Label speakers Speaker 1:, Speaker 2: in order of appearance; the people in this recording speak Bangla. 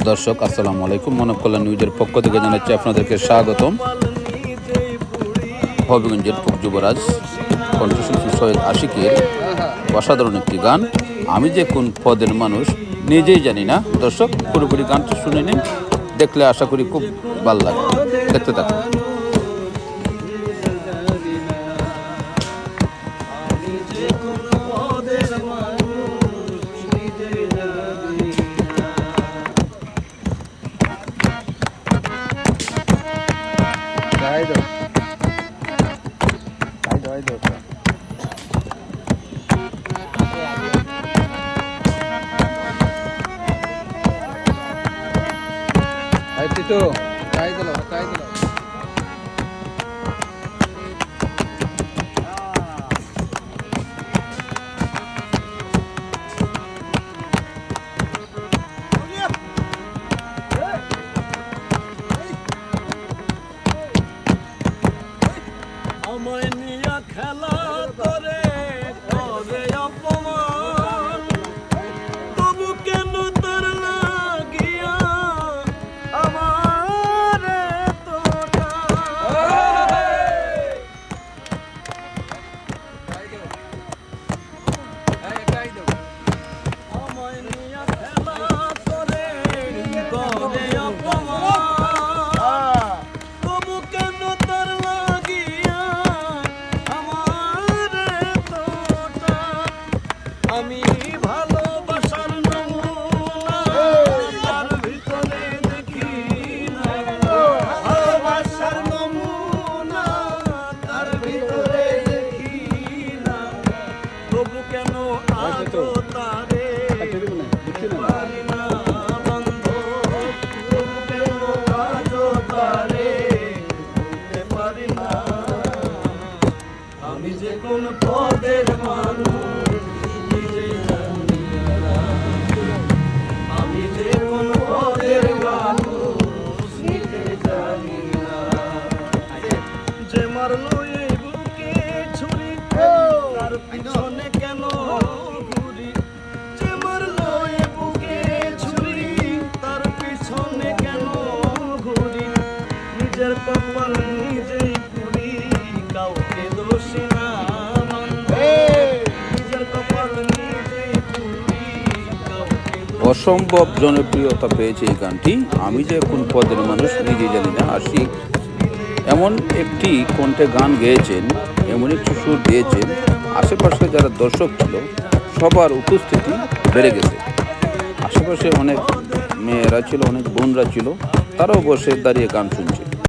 Speaker 1: দর্শক আসসালামু আলাইকুম। মানব কল্যাণ নিউজের পক্ষ থেকে জানাচ্ছি আপনাদেরকে স্বাগতম। হবিগঞ্জের ফোক যুবরাজ কণ্ঠশিল্পী সৈয়দ আশিকের অসাধারণ একটি গান, আমি যে কোন পদের মানুষ নিজেই জানি না। দর্শক পুরোপুরি গানটি শুনে নিন, দেখলে আশা করি খুব ভালো লাগবে। দেখতে থাকুন।
Speaker 2: আমায় নিয়া খেলা করে করে অপমান, তবু কেন তোর লাগিয়া আমার তোটা। আমায় নিয়া খেলা করে করে অপমান, তবু কেন তোর লাগিয়া আমার তোটা। আমি ভালোবাসার নমুনা তার ভিতরে দেখি না, ভালোবাসার নমুনা তার ভিতরে দেখি না, তবু কেন আজও তারে পারি না বন্ধ, তবু কেন আজও তারে বলতে পারি না। আমি যে কোন পদের মানুষ নিজে জানি না, আমি যে কোন পদের মানুষ নিজে জানি না। যে মারলো এই বুকে ছুরি তার পিছনে কেন ঘুরি, যে মারলো এই বুকে ছুরি তার পিছনে কেন ঘুরি। নিজের কপাল নিজেই পুরি, কাউকে দোষী না বন্ধু, নিজের কপাল নিজেই পুরি, কাউকে
Speaker 1: অসম্ভব জনপ্রিয়তা পেয়েছে এই গানটি, আমি যে কোন পদের মানুষ নিজেই জানি না। আশিক এমন একটি কণ্ঠে গান গেয়েছেন, এমন একটি সুর দিয়েছেন, আশেপাশে যারা দর্শক ছিল সবার উপস্থিতি বেড়ে গেছে। আশেপাশে অনেক মেয়েরা ছিল, অনেক বোনরা ছিল, তারাও বসে দাঁড়িয়ে গান শুনছে।